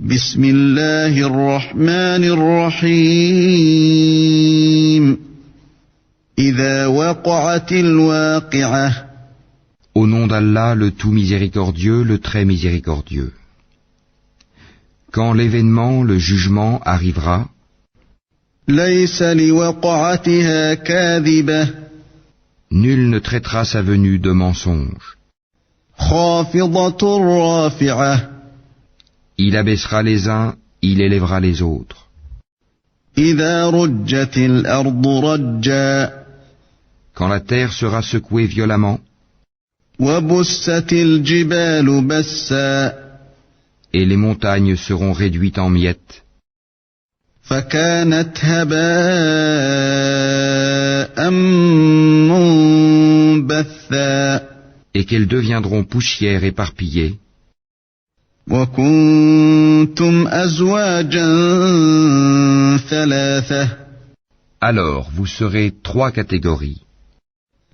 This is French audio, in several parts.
بسم الله الرحمن الرحيم إذا وقعت الواقعة Au nom d'Allah, le tout miséricordieux, le très miséricordieux. Quand l'événement, le jugement, arrivera, ليس لوقعتها كاذبة nul ne traitera sa venue de mensonge. خافضة رافعة Il abaissera les uns, il élèvera les autres. إذا رجت الأرض رجا Quand la terre sera secouée violemment, وبست الجبال بسا et les montagnes seront réduites en miettes, فكانت هباء منبثا et qu'elles deviendront poussière éparpillée, وكنتم أزواجا ثلاثة alors vous serez trois catégories.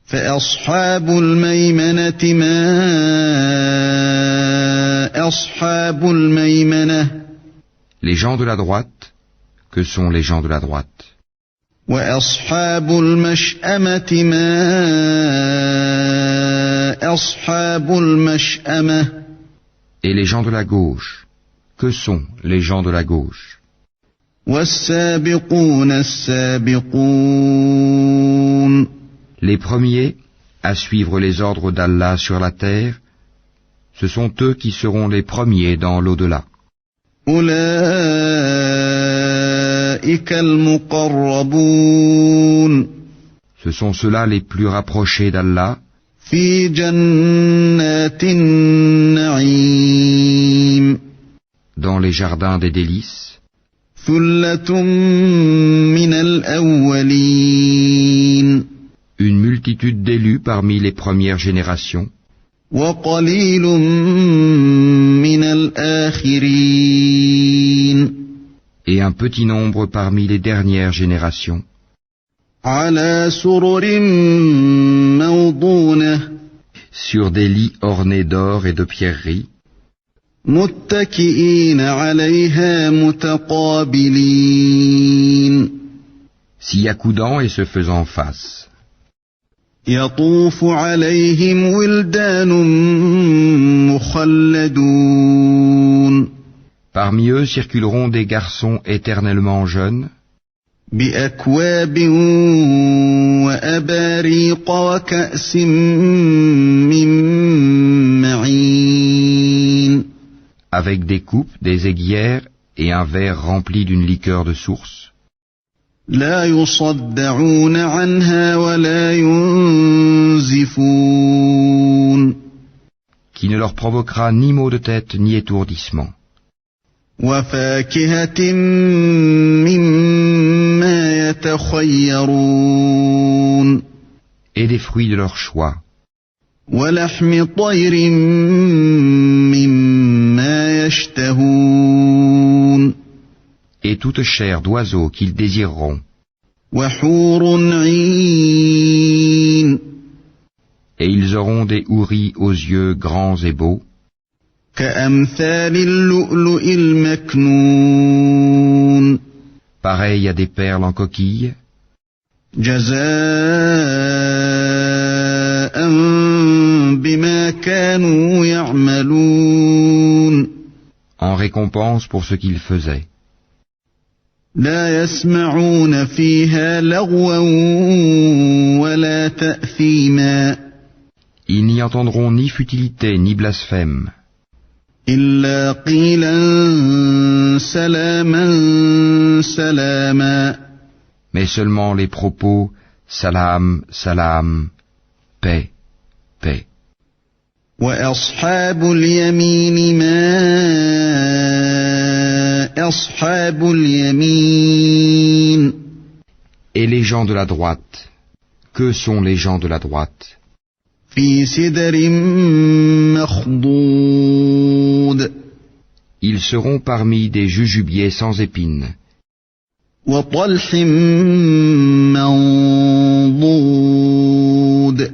فأصحاب الميمنة ما أصحاب الميمنة Les gens de la droite, que sont les gens de la droite? وأصحاب المشأمة ما أصحاب المشأمة Et les gens de la gauche, que sont les gens de la gauche? والسابقون السابقون Les premiers à suivre les ordres d'Allah sur la terre, ce sont eux qui seront les premiers dans l'au-delà. أولئك المقربون Ce sont ceux-là les plus rapprochés d'Allah في جنات النعيم dans les jardins des délices, ثلة من الأولين une multitude d'élus parmi les premières générations, وقليل من الآخرين et un petit nombre parmi les dernières générations, على سرر موضونة sur des lits ornés d'or et de pierreries, متكئين عليها متقابلين s'y accoudant et se faisant face. يطوف عليهم ولدان مخلدون Parmi eux circuleront des garçons éternellement jeunes, بأكواب وأباريق وكأس من معين avec des coupes, des aiguières et un verre rempli d'une liqueur de source. لا يصدعون عنها ولا ينزفون Qui ne leur provoquera ni maux de tête ni étourdissement, وفاكهة مما يتخيرون et des fruits de leur choix, ولحم طير مما يشتهون et toute chair d'oiseau qu'ils désireront, وحور عين et ils auront des houris aux yeux grands et beaux, كأمثال اللؤلؤ المكنون pareils à des perles en coquille, جزاء بما كانوا يعملون en récompense pour ce qu'ils faisaient. لا يسمعون فيها لغوا ولا تأثيما Ils n'y entendront ni futilité ni blasphème, إلا قيلا سلاما سلاما mais seulement les propos salam, salam, paix, paix. وأصحاب اليمين ما أصحاب اليمين Et les gens de la droite, que sont les gens de la droite? في سدر مخضود Ils seront parmi des jujubiers sans épines, وطلح منضود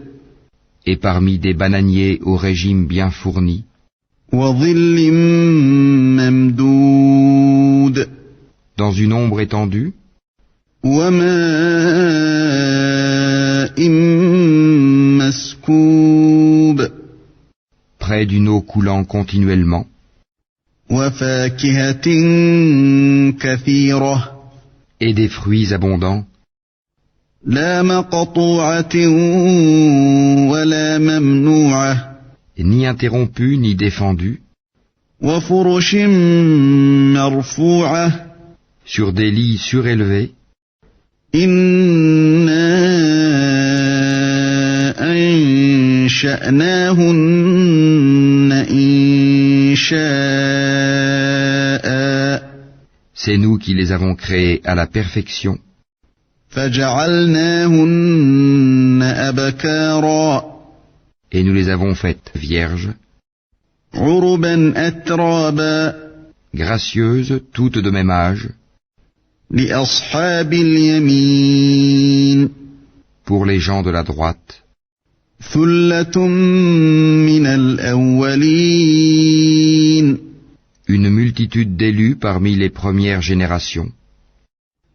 et parmi des bananiers au régime bien fourni, وظل ممدود dans une ombre étendue, وماء مسكوب près d'une eau coulant continuellement, وفاكهة كثيرة et des fruits abondants, لا مقطوعة ولا ممنوعة ni interrompus ni défendus, وفرش مرفوعة sur des lits surélevés, إنا أنشأناهن إنشاء c'est nous qui les avons créés à la perfection, فجعلناهن أبكارا et nous les avons faites vierges, عربا أترابا gracieuses, toutes de même âge, لأصحاب اليمين pour les gens de la droite, ثلة من الأولين une multitude d'élus parmi les premières générations,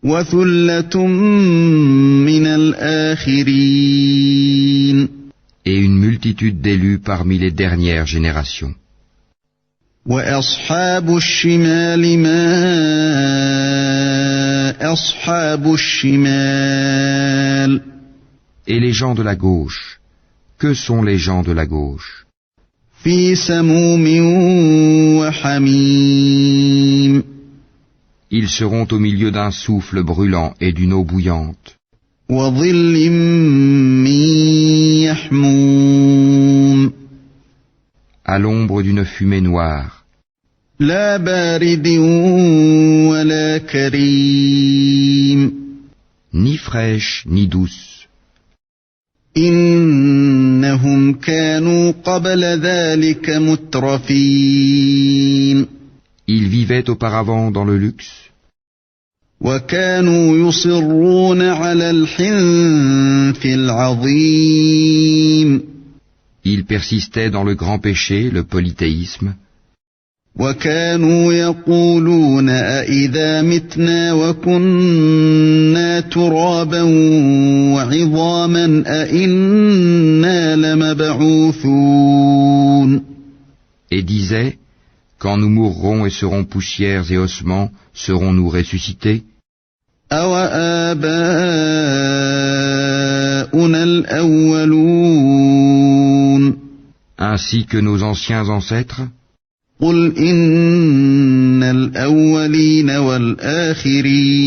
وثلة من الآخرين et une multitude d'élus parmi les dernières générations. وأصحاب الشمال ما أصحاب الشمال Et les gens de la gauche, que sont les gens de la gauche? في سموم وحميم Ils seront au milieu d'un souffle brûlant et d'une eau bouillante, وظل من يحموم à l'ombre d'une fumée noire, لا بارد ولا كريم ni fraîche ni douce. إنهم كانوا قبل ذلك مترفين Ils vivaient auparavant dans le luxe, وكانوا يصرون على الحنث العظيم ils persistaient dans le grand péché, le polythéisme, وكانوا يقولون أإذا متنا وكنا ترابا وعظاما أإنا لمبعوثون et disaient, quand nous mourrons et serons poussières et ossements, serons-nous ressuscités? أوآباؤنا الأولون Ainsi que nos anciens ancêtres? قل إن الأولين والآخرين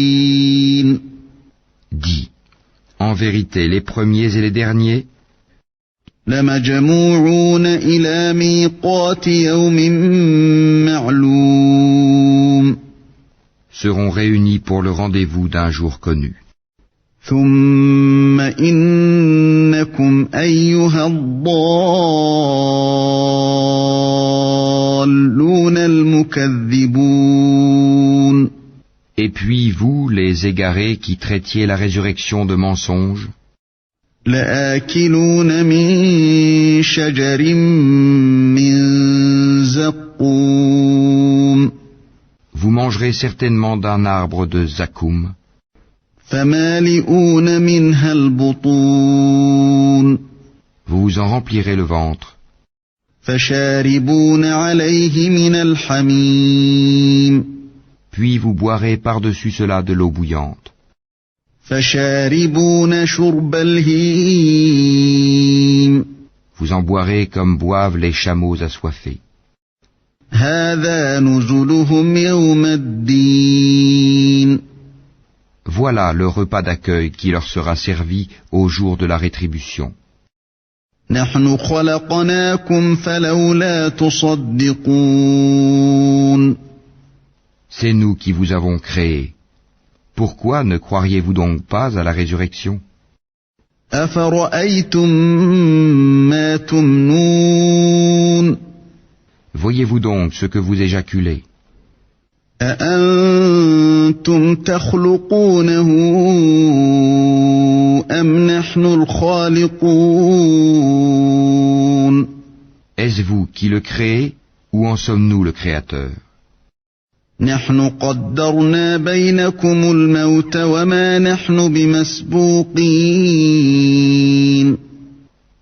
Dis, en vérité, les premiers et les derniers لمجموعون إلى ميقات يوم معلوم seront réunis pour le rendez-vous d'un jour connu. ثم إنكم أيها الضالون المكذبون Et puis vous, les égarés qui traitiez la résurrection de mensonge, لآكلون من شجر من زقوم vous mangerez certainement d'un arbre de zakoum, فمالئون منها البطون vous vous en remplirez le ventre, فشاربون عليه من الحميم puis vous boirez par-dessus cela de l'eau bouillante, فشاربون شرب الهيم vous en boirez comme boivent les chameaux assoiffés. هذا نزلهم يوم الدين Voilà le repas d'accueil qui leur sera servi au jour de la rétribution. نحن خلقناكم فلولا تصدقون C'est nous qui vous avons créés. Pourquoi ne croiriez-vous donc pas à la résurrection? أفرأيتم ما تمنون Voyez-vous donc ce que vous éjaculez? أأنتم تخلقونه أم نحن الخالقون Est-ce vous qui le créez ou en sommes-nous le Créateur? نحن قدرنا بينكم الموت وما نحن بمسبوقين.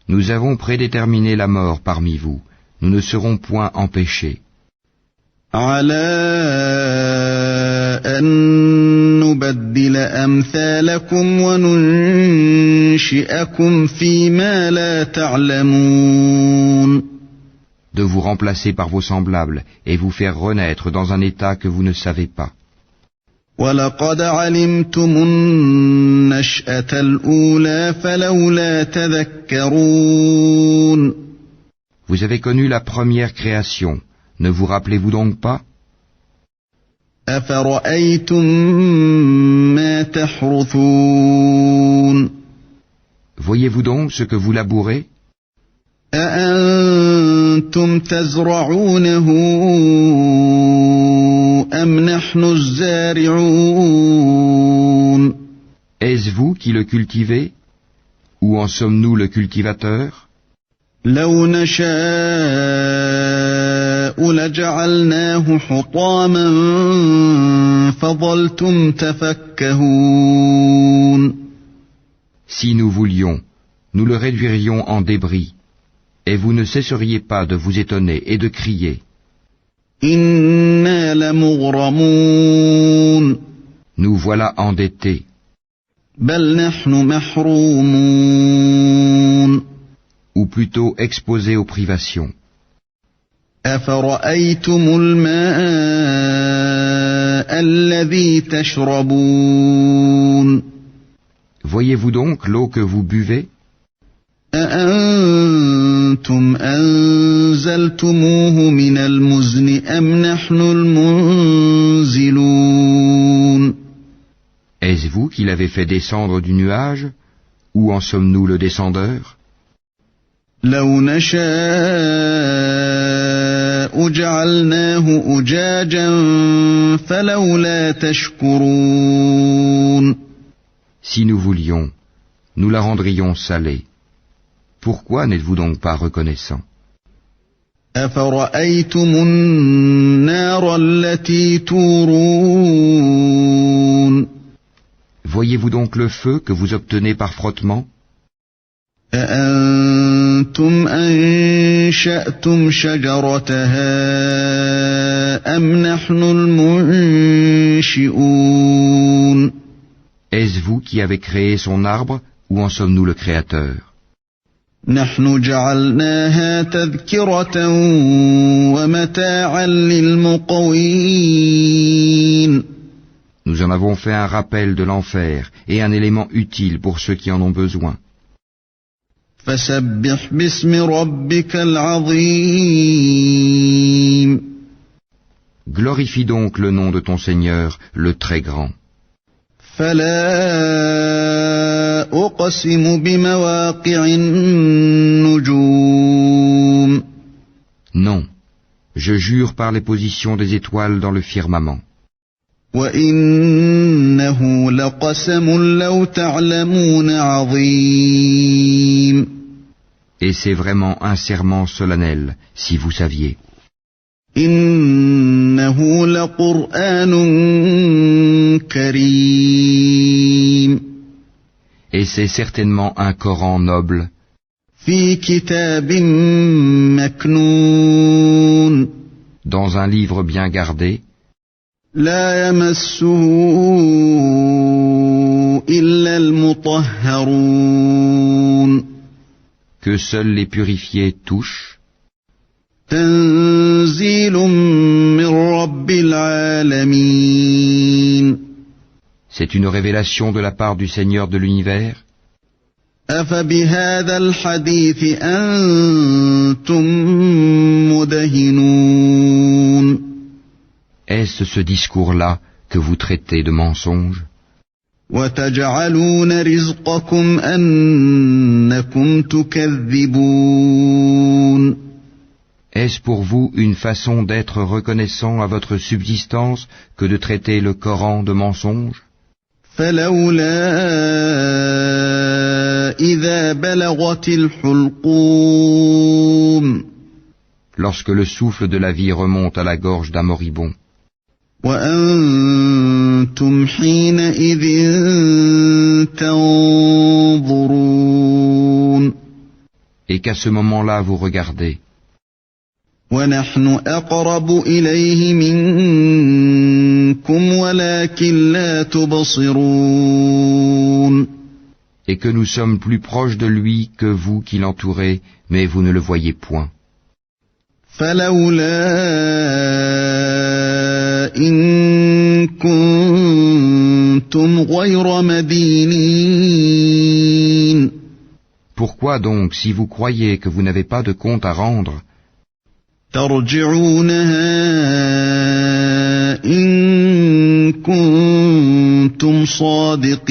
Nous avons prédéterminé la mort parmi vous. Nous ne serons point empêchés. على أن نبدل أمثالكم وننشئكم فيما لا تعلمون. De vous remplacer par vos semblables et vous faire renaître dans un état que vous ne savez pas. وَلَقَدْ عَلِمْتُمُ النَّشْأَةَ الْأُولَى فَلَوْلَا تَذَكَّرُونَ. Vous avez connu la première création. Ne vous rappelez-vous donc pas? أَفَرَأَيْتُم مَّا تَحْرُثُونَ. Voyez-vous donc ce que vous labourez? أَأَنتُمْ تَزْرَعُونَهُ أَمْ نَحْنُ الزَّارِعُونَ. Est-ce vous qui le cultivez? Ou en sommes-nous le cultivateur? لَوْ نَشَاءُ لَجَعَلْنَاهُ حُطَامًا فَظَلْتُمْ تَفَكَّهُونَ. Si nous voulions, nous le réduirions en débris, et vous ne cesseriez pas de vous étonner et de crier. إِنَّا لَمُغْرَمُونَ. Nous voilà endettés. بَلْ نَحْنُ مَحْرُومُونَ. Ou plutôt exposés aux privations. أَفَرَأَيْتُمُ الْمَاءَ الَّذِي تَشْرَبُونَ. Voyez-vous donc l'eau que vous buvez? أَأَنتُمْ أَنزَلْتُمُوهُ مِنَ الْمُزْنِ أَمْ نَحْنُ الْمُنزِلُونَ. Est-ce vous qui l'avez fait descendre du nuage? Ou en sommes-nous le descendeur? لَوْ نَشَاءُ جَعَلْنَاهُ أُجَاجًا فَلَوْلَا تَشْكُرُونَ. Si nous voulions, nous la rendrions salée. Pourquoi n'êtes-vous donc pas reconnaissant? أَفَرَأَيْتُمُ النَّارَ الَّتِي تُورُونَ. Voyez-vous donc le feu que vous obtenez par frottement? أَأَنتُمْ أَنشَأْتُمْ شَجَرَتَهَا أَمْ نَحْنُ الْمُنشِئُونَ. Est-ce vous qui avez créé son arbre, ou en sommes-nous le créateur? نحن جعلناها تذكرة ومتاعا للمقوين. Nous en avons fait un rappel de l'enfer et un élément utile pour ceux qui en ont besoin. فسبح باسم ربك العظيم. Glorifie donc le nom de ton Seigneur, le très grand. فلا أقسم بمواقع النجوم. Non, je jure par les positions des étoiles dans le firmament. وإنه لقسم لو تعلمون عظيم. Et c'est vraiment un serment solennel, si vous saviez. إنه لقرآن كريم. Et c'est certainement un Coran noble, في كتاب مكنون. dans un livre bien gardé, لا يمسه إلا المطهرون. que seuls les purifiés touchent, تنزيل من رب العالمين. c'est une révélation de la part du Seigneur de l'univers. أفبهذا الحديث أنتم مدهنون. Est-ce ce discours-là que vous traitez de mensonge? وتجعلون رزقكم أنكم تكذبون. Est-ce pour vous une façon d'être reconnaissant à votre subsistance que de traiter le Coran de mensonge? فلولا إذا بلغت الحلقوم. Lorsque le souffle de la vie remonte à la gorge d'un moribond, وأنتم حينئذ تنظرون Et qu'à ce moment-là vous regardez. ونحن أقرب إليه منكم ولكن لا تبصرون Et que nous sommes plus proches de lui que vous qui l'entourez, mais vous ne le voyez point. فلولا إن كنتم غير مدينين Pourquoi donc, si vous croyez que vous n'avez pas de compte à rendre, ترجعونها إن كنتم صادقين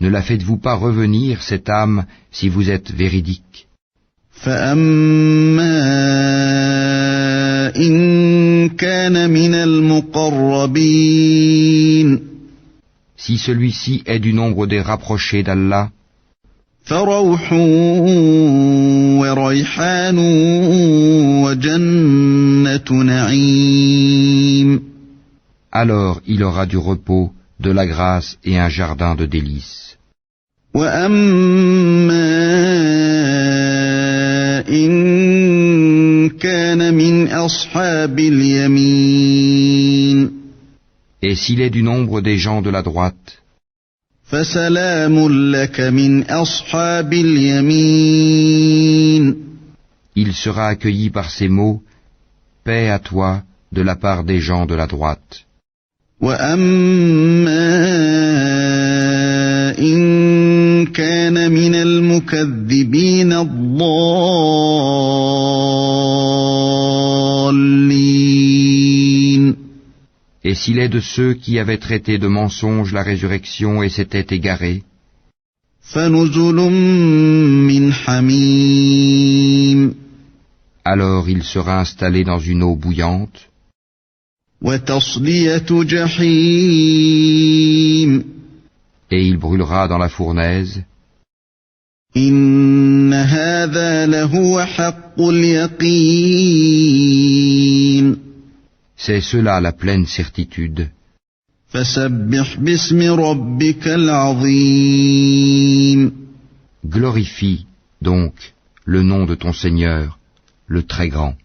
ne la faites-vous pas revenir, cette âme, si vous êtes véridique? فأما إن كان من المقربين Si celui-ci est du nombre des rapprochés d'Allah, فروح وريحان وجنة نعيم alors il aura du repos, de la grâce et un jardin de délices. وأما إن كان من أصحاب اليمين Et s'il est du nombre des gens de la droite, فسلام لك من أصحاب اليمين il sera accueilli par ces mots, paix à toi de la part des gens de la droite. وأما إن كان من المكذبين الضالين Et s'il est de ceux qui avaient traité de mensonge la résurrection et s'étaient égarés, فنزل من حميم alors il sera installé dans une eau bouillante, وتصلية جحيم et il brûlera dans la fournaise. إن هذا لهو حق اليقين C'est cela la pleine certitude. فسبح باسم ربك العظيم Glorifie, donc, le nom de ton Seigneur, le Très Grand.